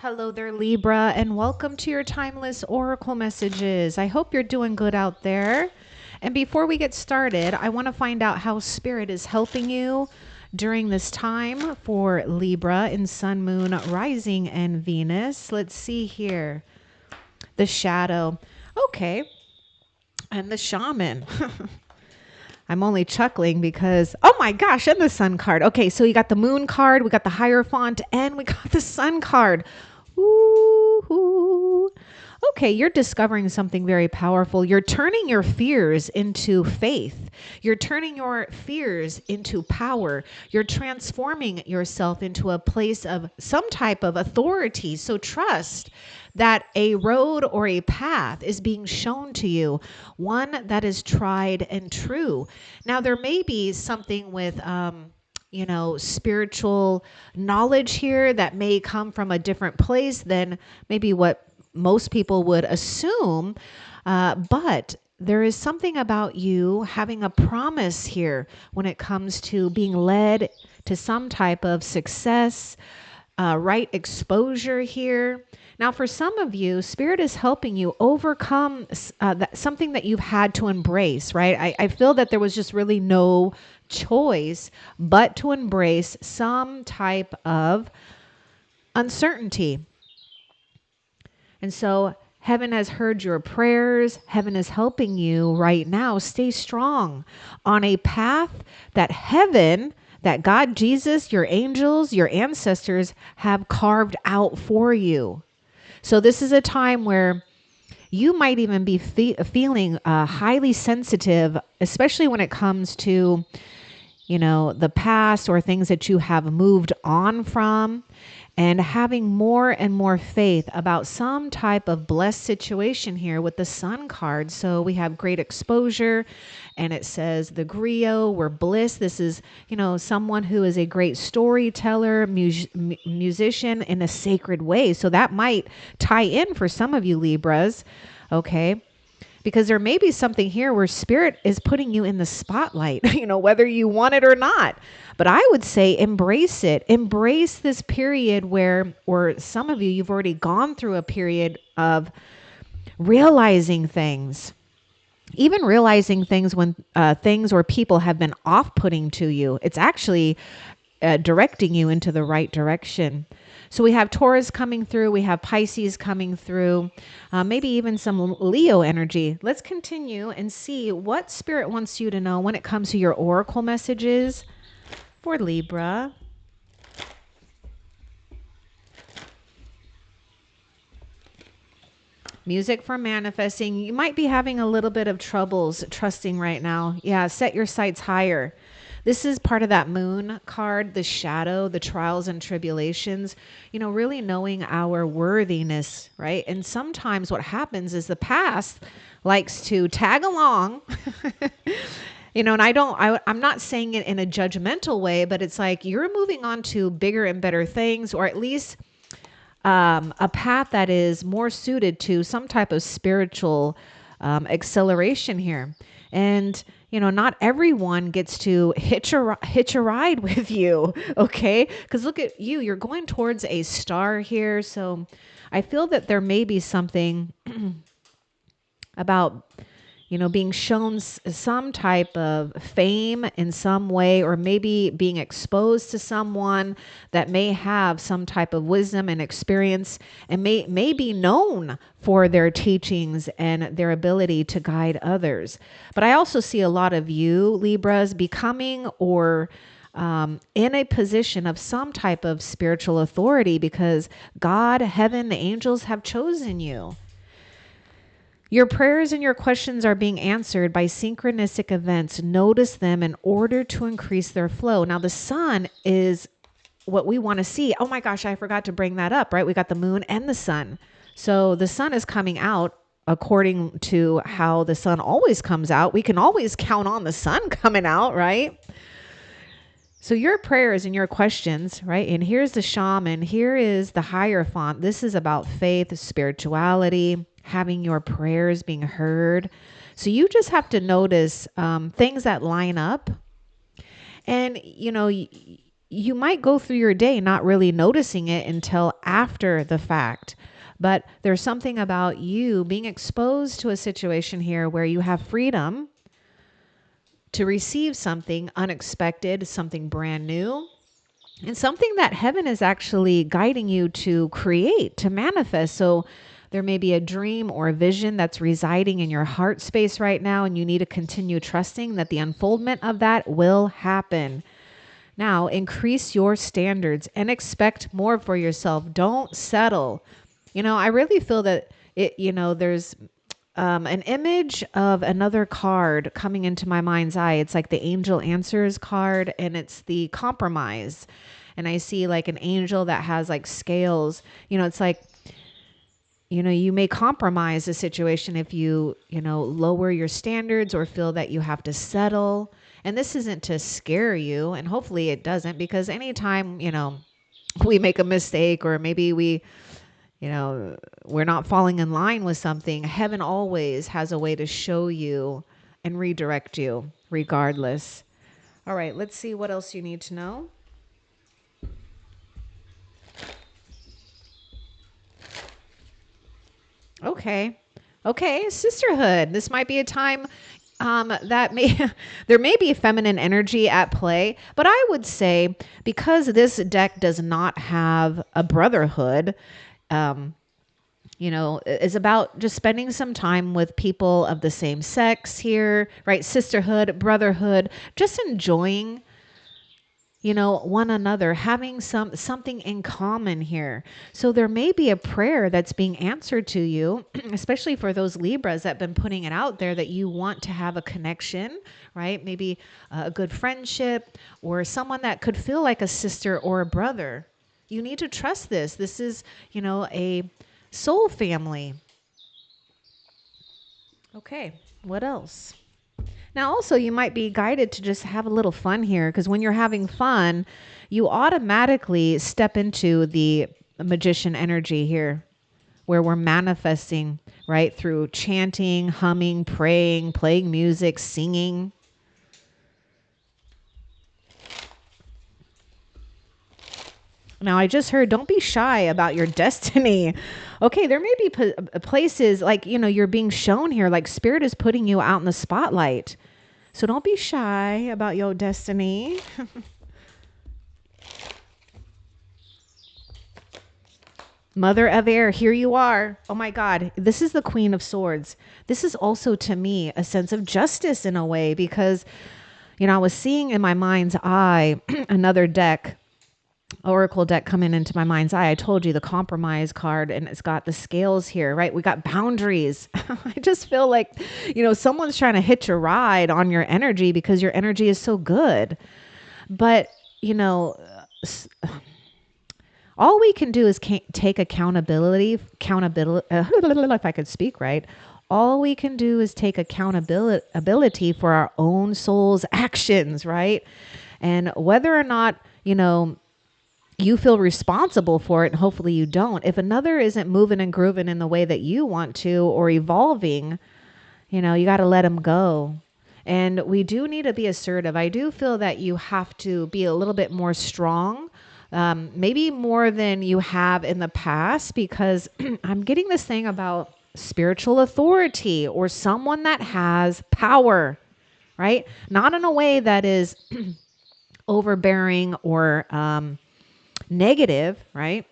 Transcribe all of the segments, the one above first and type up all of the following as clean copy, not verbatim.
Hello there, Libra, and welcome to your timeless oracle messages. I hope you're doing good out there. And before we get started, I want to find out how Spirit is helping you during this time for Libra in Sun, Moon, Rising, and Venus. Let's see here. The Shadow. Okay. And the Shaman. I'm only chuckling because, oh my gosh, and the Sun card. Okay, so you got the Moon card, we got the Hierophant, and we got the Sun card. Ooh. Okay, you're discovering something very powerful. You're turning your fears into faith. You're turning your fears into power. You're transforming yourself into a place of some type of authority. So trust that a road or a path is being shown to you, one that is tried and true. Now, there may be something with, spiritual knowledge here that may come from a different place than maybe what most people would assume. But there is something about you having a promise here when it comes to being led to some type of success, right exposure here. Now, for some of you, Spirit is helping you overcome something that you've had to embrace, right? I feel that there was just really no choice but to embrace some type of uncertainty. And so heaven has heard your prayers. Heaven is helping you right now stay strong on a path that heaven, that God, Jesus, your angels, your ancestors have carved out for you. So this is a time where you might even be feeling highly sensitive, especially when it comes to, the past or things that you have moved on from, and having more and more faith about some type of blessed situation here with the Sun card. So we have great exposure, and it says the griot, we're bliss. This is, someone who is a great storyteller, musician in a sacred way. So that might tie in for some of you Libras, okay? Because there may be something here where Spirit is putting you in the spotlight, whether you want it or not. But I would say embrace it. Embrace this period where, or some of you, you've already gone through a period of realizing things. Even realizing things when things or people have been off-putting to you. It's actually directing you into the right direction. So we have Taurus coming through. We have Pisces coming through. Maybe even some Leo energy. Let's continue and see what Spirit wants you to know when it comes to your oracle messages for Libra. Music for manifesting. You might be having a little bit of troubles trusting right now. Yeah, set your sights higher. This is part of that Moon card, the shadow, the trials and tribulations, really knowing our worthiness, right? And sometimes what happens is the past likes to tag along, and I'm not saying it in a judgmental way, but it's like you're moving on to bigger and better things, or at least a path that is more suited to some type of spiritual acceleration here. And not everyone gets to hitch a ride with you, okay? Because look at you, you're going towards a star here. So I feel that there may be something about, being shown some type of fame in some way, or maybe being exposed to someone that may have some type of wisdom and experience and may be known for their teachings and their ability to guide others. But I also see a lot of you, Libras, becoming or in a position of some type of spiritual authority because God, heaven, the angels have chosen you. Your prayers and your questions are being answered by synchronistic events. Notice them in order to increase their flow. Now, the sun is what we want to see. Oh my gosh, I forgot to bring that up, right? We got the moon and the sun. So the sun is coming out according to how the sun always comes out. We can always count on the sun coming out, right? So your prayers and your questions, right? And here's the shaman. Here is the Hierophant. This is about faith, spirituality, having your prayers being heard. So you just have to notice things that line up. And, you might go through your day not really noticing it until after the fact. But there's something about you being exposed to a situation here where you have freedom to receive something unexpected, something brand new, and something that heaven is actually guiding you to create, to manifest. So there may be a dream or a vision that's residing in your heart space right now, and you need to continue trusting that the unfoldment of that will happen. Now, increase your standards and expect more for yourself. Don't settle. I really feel that there's an image of another card coming into my mind's eye. It's like the angel answers card, and it's the compromise. And I see like an angel that has like scales. It's like, you may compromise a situation if you lower your standards or feel that you have to settle. And this isn't to scare you, and hopefully it doesn't, because anytime, we make a mistake, or maybe we're not falling in line with something, heaven always has a way to show you and redirect you regardless. All right, let's see what else you need to know. Okay, sisterhood. This might be a time that there may be feminine energy at play, but I would say, because this deck does not have a brotherhood, is about just spending some time with people of the same sex here, right? Sisterhood, brotherhood, just enjoying one another, having something in common here. So there may be a prayer that's being answered to you, especially for those Libras that have been putting it out there, that you want to have a connection, right? Maybe a good friendship, or someone that could feel like a sister or a brother. You need to trust this. This is, a soul family. Okay, what else? Now, also, you might be guided to just have a little fun here, because when you're having fun, you automatically step into the magician energy here, where we're manifesting, right? Through chanting, humming, praying, playing music, singing. Now, I just heard, don't be shy about your destiny. Okay, there may be places like, you're being shown here, like Spirit is putting you out in the spotlight. So don't be shy about your destiny. Mother of Air, here you are. Oh my God, this is the Queen of Swords. This is also, to me, a sense of justice in a way, because, I was seeing in my mind's eye another deck, Oracle deck, coming into my mind's eye. I told you, the compromise card, and it's got the scales here, right? We got boundaries. I just feel like, someone's trying to hitch a ride on your energy because your energy is so good. But, all we can do is take accountability, if I could speak right. All we can do is take accountability for our own soul's actions, right? And whether or not, you feel responsible for it, and hopefully you don't. If another isn't moving and grooving in the way that you want to, or evolving, you got to let them go. And we do need to be assertive. I do feel that you have to be a little bit more strong, maybe more than you have in the past, because I'm getting this thing about spiritual authority, or someone that has power, right? Not in a way that is overbearing or negative, right?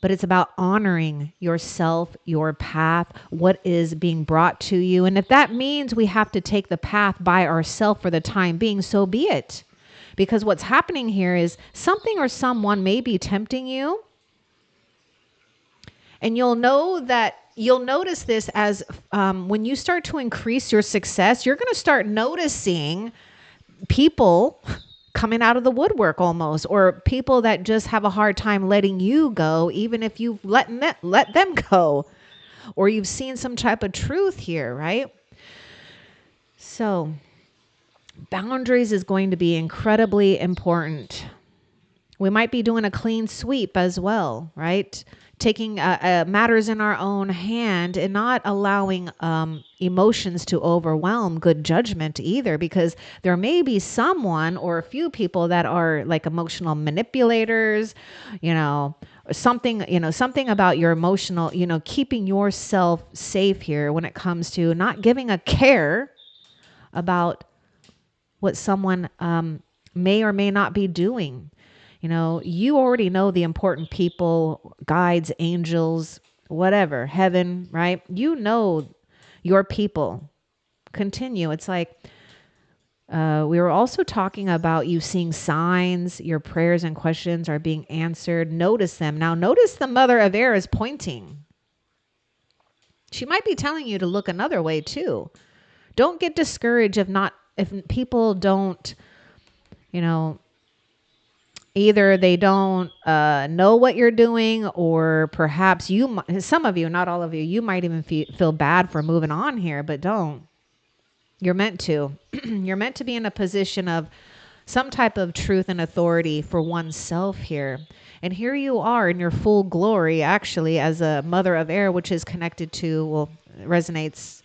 But it's about honoring yourself, your path, what is being brought to you. And if that means we have to take the path by ourselves for the time being, so be it. Because what's happening here is something or someone may be tempting you. And you'll notice this as when you start to increase your success, you're going to start noticing people coming out of the woodwork almost, or people that just have a hard time letting you go, even if you've let them go, or you've seen some type of truth here, right? So boundaries is going to be incredibly important. We might be doing a clean sweep as well, right? Taking matters in our own hand and not allowing emotions to overwhelm good judgment either, because there may be someone or a few people that are like emotional manipulators, you know, something, something about your emotional, keeping yourself safe here when it comes to not giving a care about what someone may or may not be doing. You already know the important people, guides, angels, whatever, heaven, right? You know your people. Continue. It's like we were also talking about you seeing signs, your prayers and questions are being answered. Notice them. Now, notice the mother of air is pointing. She might be telling you to look another way too. Don't get discouraged if people don't, either they don't know what you're doing, or perhaps some of you, not all of you, you might even feel bad for moving on here, but don't. You're meant to. You're meant to be in a position of some type of truth and authority for oneself here. And here you are in your full glory, actually, as a mother of air, which is connected to, resonates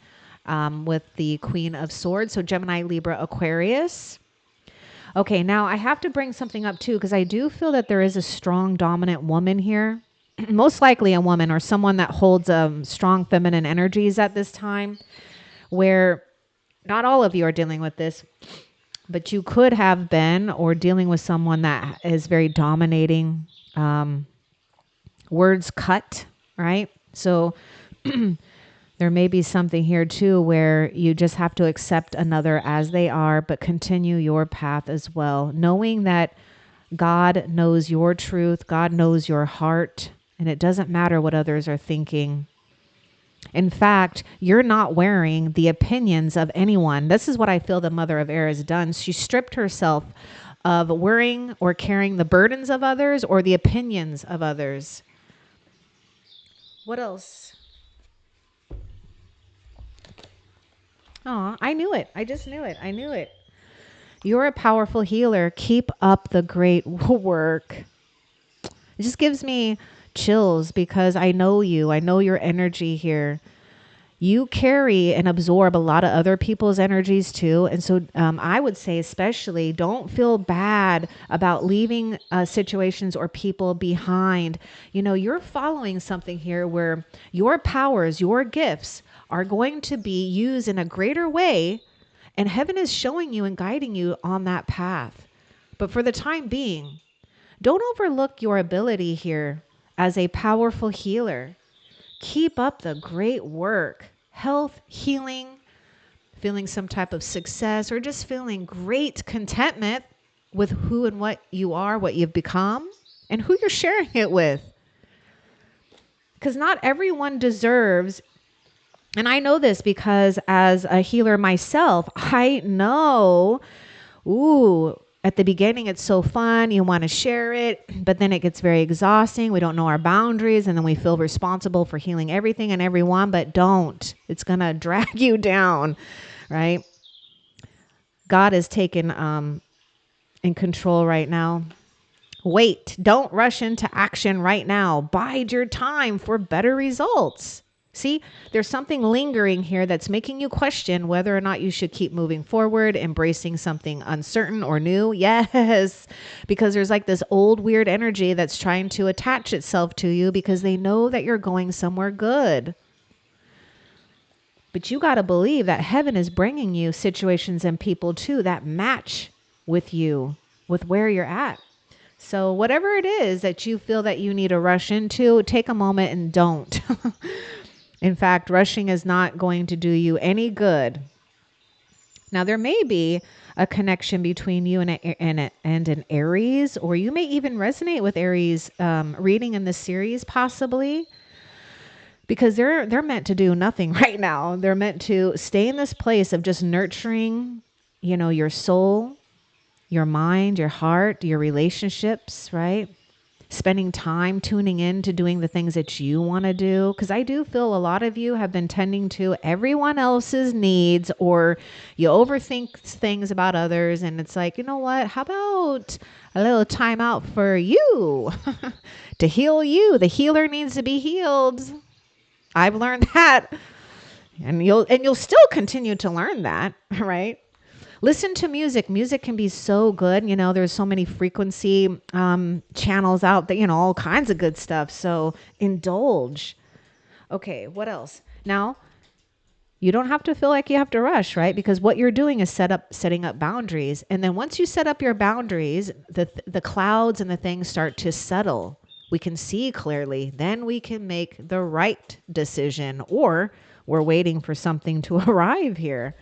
with the Queen of Swords. So Gemini, Libra, Aquarius. Okay, now I have to bring something up too, because I do feel that there is a strong dominant woman here. Most likely a woman or someone that holds strong feminine energies at this time, where not all of you are dealing with this, but you could have been or dealing with someone that is very dominating, words cut, right? So there may be something here too where you just have to accept another as they are, but continue your path as well, knowing that God knows your truth, God knows your heart, and it doesn't matter what others are thinking. In fact, you're not wearing the opinions of anyone. This is what I feel the Mother of Air has done. She stripped herself of worrying or carrying the burdens of others or the opinions of others. What else? Oh, I knew it. I just knew it. I knew it. You're a powerful healer. Keep up the great work. It just gives me chills because I know you. I know your energy here. You carry and absorb a lot of other people's energies too. And so I would say especially don't feel bad about leaving situations or people behind. You're following something here where your powers, your gifts are going to be used in a greater way. And heaven is showing you and guiding you on that path. But for the time being, don't overlook your ability here as a powerful healer. Keep up the great work. Health, healing, feeling some type of success, or just feeling great contentment with who and what you are, what you've become, and who you're sharing it with. Because not everyone deserves, and I know this because as a healer myself, I know, at the beginning, it's so fun. You want to share it, but then it gets very exhausting. We don't know our boundaries, and then we feel responsible for healing everything and everyone, but don't. It's going to drag you down, right? God is taken in control right now. Wait. Don't rush into action right now. Bide your time for better results. See, there's something lingering here that's making you question whether or not you should keep moving forward, embracing something uncertain or new. Yes, because there's like this old weird energy that's trying to attach itself to you because they know that you're going somewhere good. But you got to believe that heaven is bringing you situations and people too that match with you, with where you're at. So whatever it is that you feel that you need to rush into, take a moment and don't. In fact, rushing is not going to do you any good. Now, there may be a connection between you and an Aries, or you may even resonate with Aries reading in this series, possibly, because they're meant to do nothing right now. They're meant to stay in this place of just nurturing, your soul, your mind, your heart, your relationships, right? spending time tuning in to doing the things that you want to do. Because I do feel a lot of you have been tending to everyone else's needs, or you overthink things about others. And it's like, you know what? How about a little time out for you to heal you? The healer needs to be healed. I've learned that. And you'll still continue to learn that, right? Listen to music. Music can be so good. You know, there's so many frequency channels out there, you know, all kinds of good stuff. So indulge. Okay, what else? Now, you don't have to feel like you have to rush, right? Because what you're doing is setting up boundaries. And then once you set up your boundaries, the clouds and the things start to settle. We can see clearly. Then we can make the right decision, or we're waiting for something to arrive here.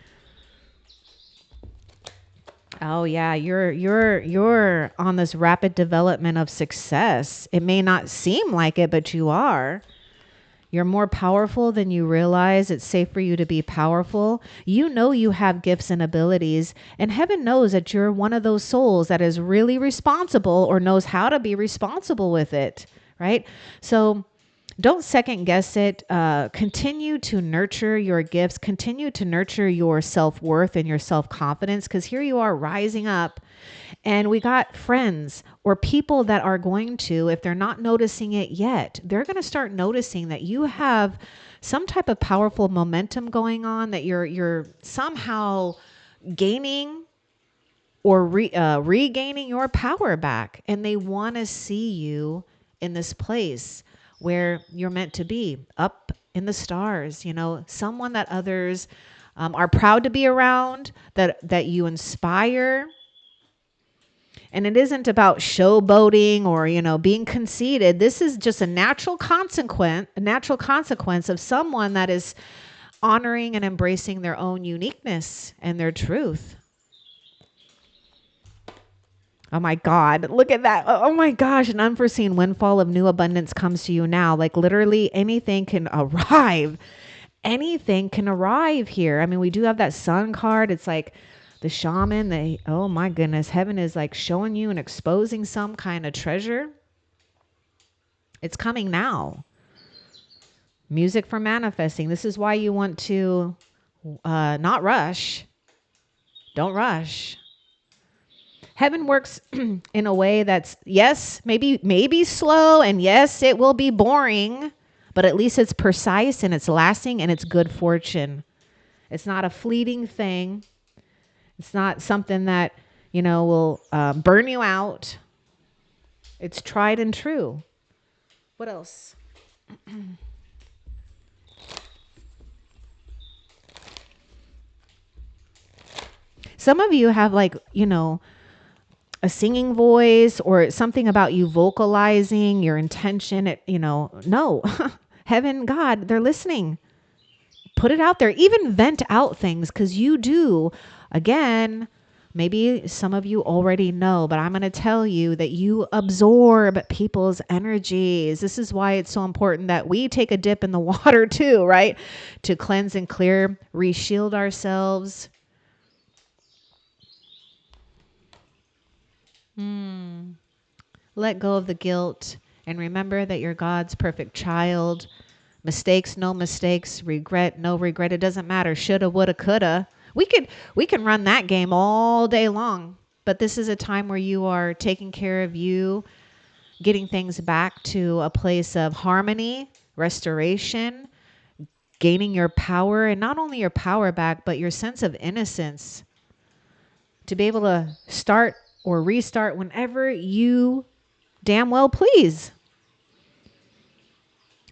Oh yeah, you're on this rapid development of success. It may not seem like it, but you are. You're more powerful than you realize. It's safe for you to be powerful. You know you have gifts and abilities, and heaven knows that you're one of those souls that is really responsible or knows how to be responsible with it, right? So don't second guess it. Continue to nurture your gifts. Continue to nurture your self-worth and your self-confidence, because here you are rising up, and we got friends or people that are going to, if they're not noticing it yet, they're going to start noticing that you have some type of powerful momentum going on, that you're somehow gaining or regaining your power back. And they want to see you in this place where you're meant to be, up in the stars, you know, someone that others are proud to be around, that you inspire. And it isn't about showboating or, you know, being conceited. This is just a natural consequence of someone that is honoring and embracing their own uniqueness and their truth. Oh my God, look at that. Oh my gosh, an unforeseen windfall of new abundance comes to you now. Like literally anything can arrive. Anything can arrive here. I mean, we do have that sun card. It's like the shaman, oh my goodness, heaven is like showing you and exposing some kind of treasure. It's coming now. Music for manifesting. This is why you want to not rush. Don't rush. Heaven works in a way that's, yes, maybe slow, and yes, it will be boring, but at least it's precise and it's lasting and it's good fortune. It's not a fleeting thing. It's not something that, you know, will burn you out. It's tried and true. What else? Some of you have, like, you know, a singing voice or something about you vocalizing your intention. You know, no, heaven, God, they're listening. Put it out there. Even vent out things, because you do. Again, maybe some of you already know, but I'm going to tell you that you absorb people's energies. This is why it's so important that we take a dip in the water too, right? To cleanse and clear, reshield ourselves. Let go of the guilt and remember that you're God's perfect child. Mistakes, no mistakes. Regret, no regret. It doesn't matter. Shoulda, woulda, coulda. We can run that game all day long. But this is a time where you are taking care of you, getting things back to a place of harmony, restoration, gaining your power, and not only your power back, but your sense of innocence, to be able to start or restart whenever you damn well please.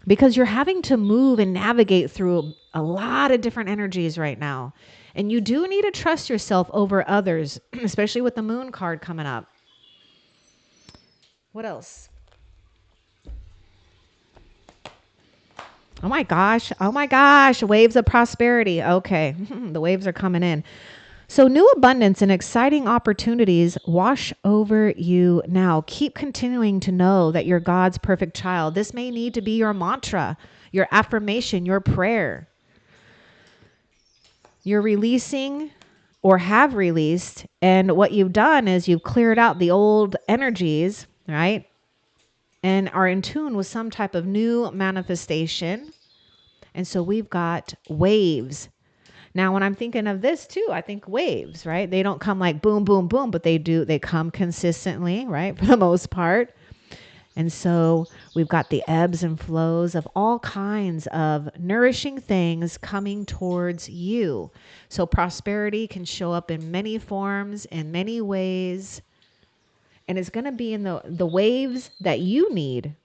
Because you're having to move and navigate through a lot of different energies right now. And you do need to trust yourself over others, especially with the moon card coming up. What else? Oh my gosh. Oh my gosh. Waves of prosperity. Okay. The waves are coming in. So new abundance and exciting opportunities wash over you now. Keep continuing to know that you're God's perfect child. This may need to be your mantra, your affirmation, your prayer. You're releasing or have released, and what you've done is you've cleared out the old energies, right? and are in tune with some type of new manifestation. And so we've got waves. Now, when I'm thinking of this too, I think waves, right? They don't come like boom, boom, boom, but they come consistently, right? For the most part. And so we've got the ebbs and flows of all kinds of nourishing things coming towards you. So prosperity can show up in many forms, in many ways. And it's going to be in the waves that you need.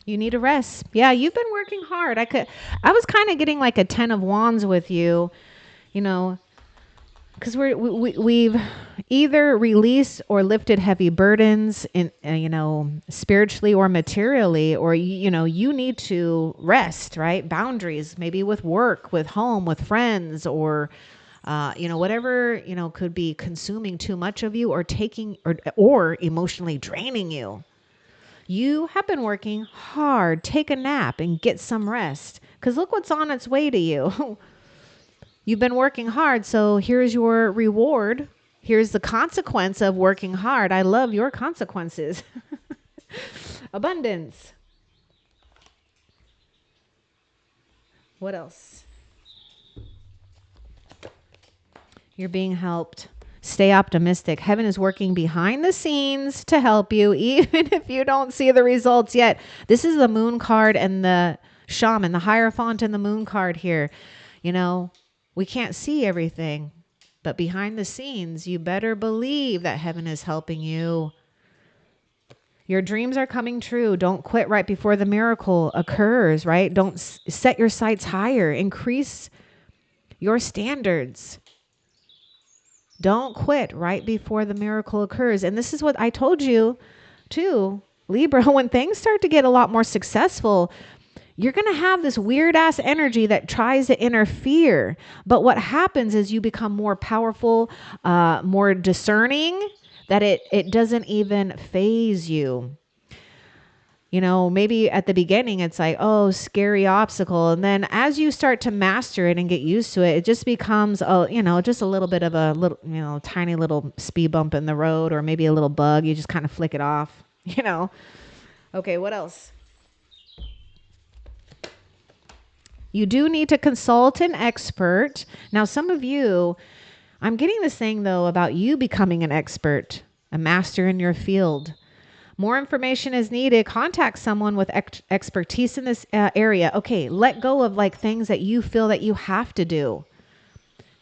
You need a rest. Yeah, you've been working hard. I was kind of getting like a 10 of wands with you, you know, because we've either released or lifted heavy burdens in, spiritually or materially, or, you need to rest, right? Boundaries, maybe with work, with home, with friends, or, whatever, could be consuming too much of you or taking or emotionally draining you. You have been working hard. Take a nap and get some rest. Because look what's on its way to you. You've been working hard, so here's your reward. Here's the consequence of working hard. I love your consequences. Abundance. What else? You're being helped. Stay optimistic. Heaven is working behind the scenes to help you, even if you don't see the results yet. This is the moon card and the shaman, the Hierophant and the moon card here. We can't see everything, but behind the scenes, you better believe that heaven is helping you. Your dreams are coming true. Don't quit right before the miracle occurs, right? Don't set your sights higher. Increase your standards. Don't quit right before the miracle occurs. And this is what I told you too, Libra, when things start to get a lot more successful, you're going to have this weird ass energy that tries to interfere. But what happens is you become more powerful, more discerning, that it doesn't even phase you. Maybe at the beginning it's like, oh, scary obstacle. And then as you start to master it and get used to it, it just becomes, just a little bit of a little, tiny little speed bump in the road, or maybe a little bug. You just kind of flick it off, Okay, what else? You do need to consult an expert. Now, some of you, I'm getting this thing though about you becoming an expert, a master in your field. More information is needed. Contact someone with expertise in this area. Okay, let go of like things that you feel that you have to do.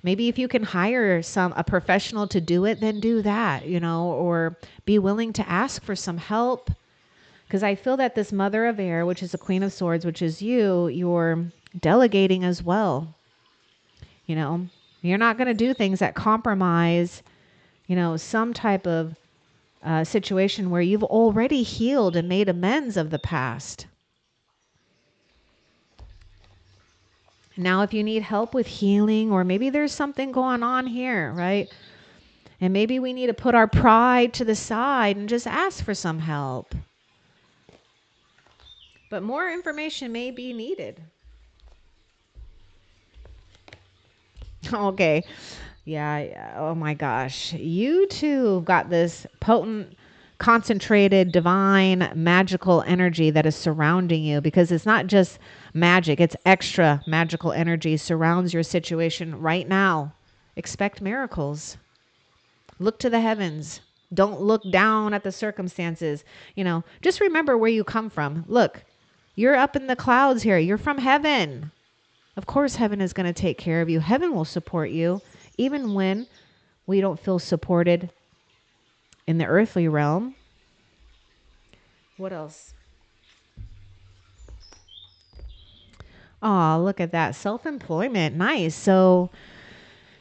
Maybe if you can hire a professional to do it, then do that, or be willing to ask for some help. Because I feel that this Mother of Air, which is the Queen of Swords, which is you're delegating as well. You're not going to do things that compromise, some type of situation where you've already healed and made amends of the past. Now, if you need help with healing, or maybe there's something going on here, right? And maybe we need to put our pride to the side and just ask for some help. But more information may be needed. Okay. Yeah. Oh my gosh. You too got this potent, concentrated, divine, magical energy that is surrounding you, because it's not just magic. It's extra magical energy surrounds your situation right now. Expect miracles. Look to the heavens. Don't look down at the circumstances. Just remember where you come from. Look, you're up in the clouds here. You're from heaven. Of course, heaven is going to take care of you. Heaven will support you, even when we don't feel supported in the earthly realm. What else? Oh, look at that. Self-employment. Nice. So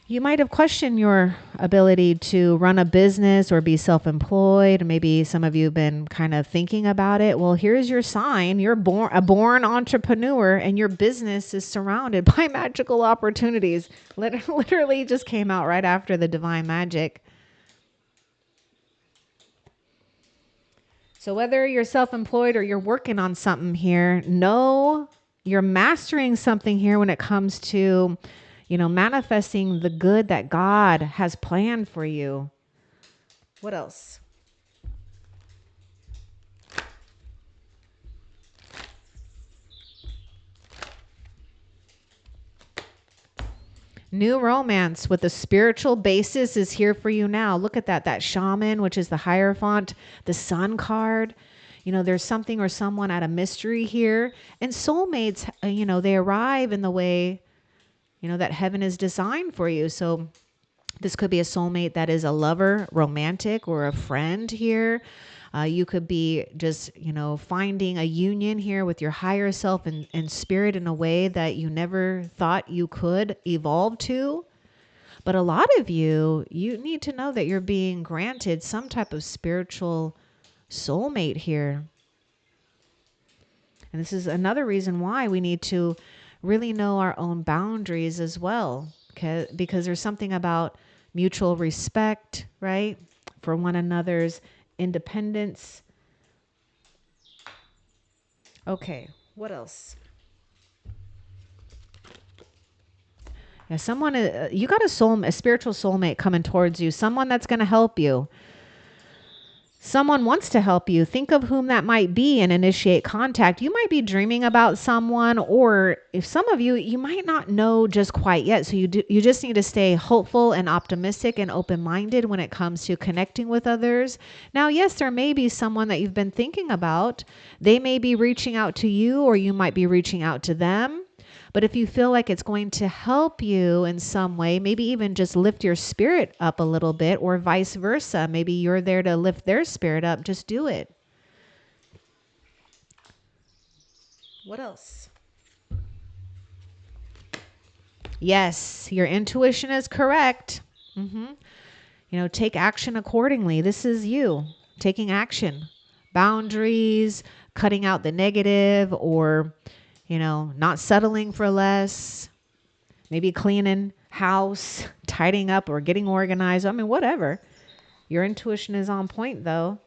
you might have questioned your ability to run a business or be self-employed. Maybe some of you have been kind of thinking about it. Well, here's your sign. You're a born entrepreneur, and your business is surrounded by magical opportunities. Literally just came out right after the divine magic. So whether you're self-employed or you're working on something here, know you're mastering something here when it comes to, manifesting the good that God has planned for you. What else? New romance with a spiritual basis is here for you now. Look at that. That shaman, which is the Hierophant, the sun card. There's something or someone at a mystery here. And soulmates, they arrive in the way, that heaven is designed for you. So this could be a soulmate that is a lover, romantic, or a friend here. You could be just, finding a union here with your higher self and spirit in a way that you never thought you could evolve to. But a lot of you need to know that you're being granted some type of spiritual soulmate here. And this is another reason why we need to really know our own boundaries as well. Because there's something about mutual respect, right? For one another's independence. Okay, what else? Yeah, someone, you got a spiritual soulmate coming towards you, someone that's going to help you. Someone wants to help you. Think of whom that might be and initiate contact. You might be dreaming about someone, or if some of you might not know just quite yet. So you just need to stay hopeful and optimistic and open-minded when it comes to connecting with others. Now, yes, there may be someone that you've been thinking about. They may be reaching out to you, or you might be reaching out to them. But if you feel like it's going to help you in some way, maybe even just lift your spirit up a little bit, or vice versa. Maybe you're there to lift their spirit up. Just do it. What else? Yes, your intuition is correct. Take action accordingly. This is you taking action. Boundaries, cutting out the negative, or not settling for less, maybe cleaning house, tidying up, or getting organized. I mean, whatever. Your intuition is on point, though.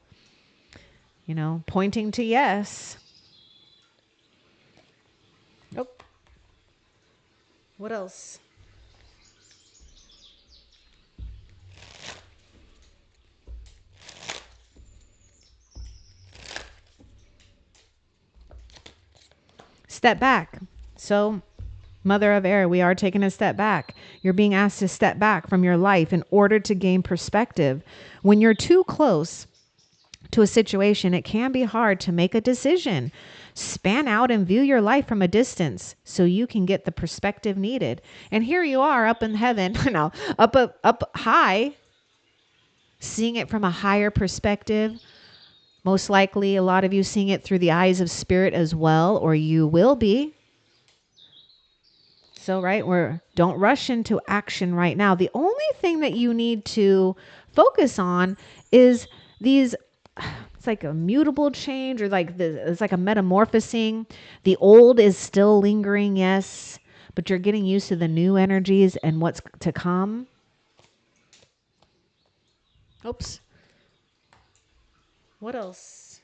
Pointing to yes. Nope. What else? Step back. So, Mother of Air, we are taking a step back. You're being asked to step back from your life in order to gain perspective. When you're too close to a situation, it can be hard to make a decision. Span out and view your life from a distance so you can get the perspective needed. And here you are up in heaven, up high, seeing it from a higher perspective. Most likely, a lot of you seeing it through the eyes of spirit as well, or you will be. So, right, don't rush into action right now. The only thing that you need to focus on is these, it's like a mutable change, or it's like a metamorphosing. The old is still lingering, yes, but you're getting used to the new energies and what's to come. Oops. What else?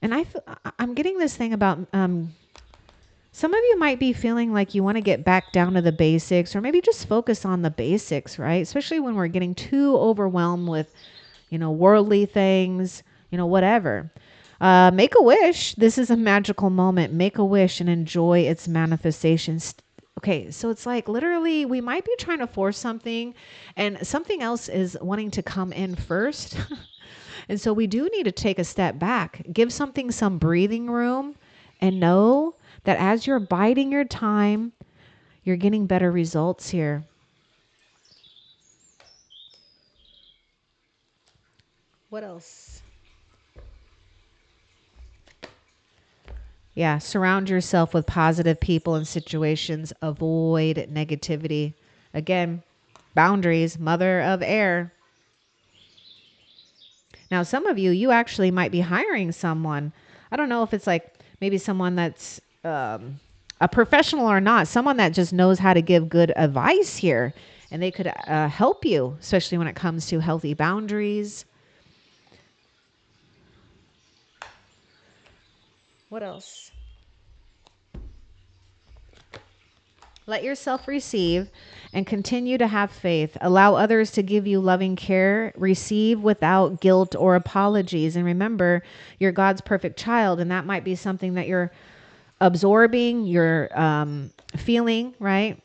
And I'm getting this thing about some of you might be feeling like you want to get back down to the basics, or maybe just focus on the basics, right? Especially when we're getting too overwhelmed with, worldly things, whatever. Make a wish. This is a magical moment. Make a wish and enjoy its manifestations. Okay, so it's like literally we might be trying to force something and something else is wanting to come in first. And so we do need to take a step back, give something some breathing room, and know that as you're biding your time, you're getting better results here. What else? Yeah, surround yourself with positive people and situations. Avoid negativity. Again, boundaries, Mother of Air. Now, some of you actually might be hiring someone. I don't know if it's like maybe someone that's a professional or not, someone that just knows how to give good advice here. And they could help you, especially when it comes to healthy boundaries. What else? Let yourself receive and continue to have faith. Allow others to give you loving care. Receive without guilt or apologies. And remember, you're God's perfect child, and that might be something that you're absorbing, you're feeling, right?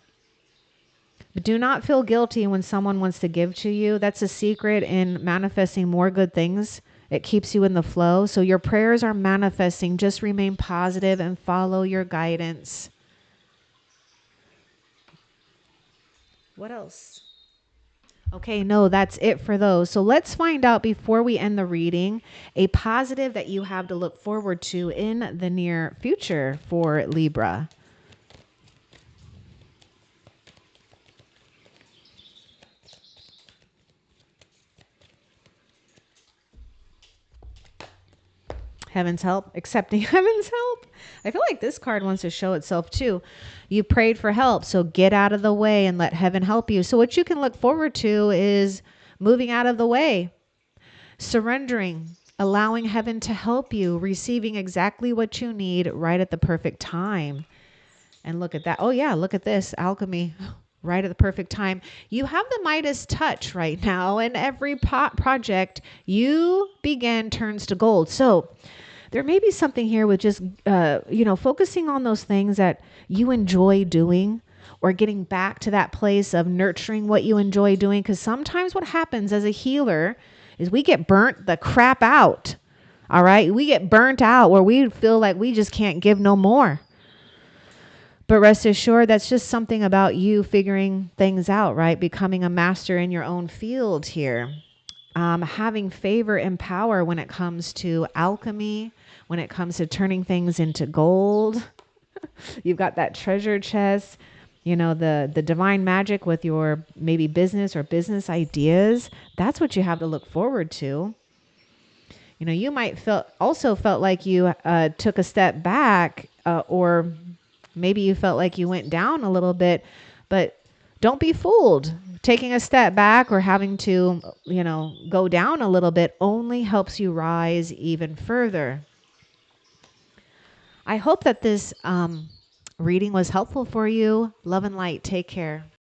But do not feel guilty when someone wants to give to you. That's a secret in manifesting more good things. It keeps you in the flow. So your prayers are manifesting. Just remain positive and follow your guidance. What else? Okay, no, that's it for those. So let's find out before we end the reading a positive that you have to look forward to in the near future for Libra. Heaven's help, accepting heaven's help. I feel like this card wants to show itself too. You prayed for help, so get out of the way and let heaven help you. So what you can look forward to is moving out of the way, surrendering, allowing heaven to help you, receiving exactly what you need right at the perfect time. And look at that. Oh yeah, look at this alchemy. Right at the perfect time. You have the Midas touch right now, and every project you begin turns to gold. So there may be something here with just, focusing on those things that you enjoy doing, or getting back to that place of nurturing what you enjoy doing. Because sometimes what happens as a healer is we get burnt the crap out. All right. We get burnt out where we feel like we just can't give no more. But rest assured, that's just something about you figuring things out, right? Becoming a master in your own field here. Having favor and power when it comes to alchemy, when it comes to turning things into gold. You've got that treasure chest, the divine magic with your maybe business or business ideas. That's what you have to look forward to. You might also felt like you took a step back, or maybe you felt like you went down a little bit, but don't be fooled. Taking a step back or having to, go down a little bit only helps you rise even further. I hope that this reading was helpful for you. Love and light. Take care.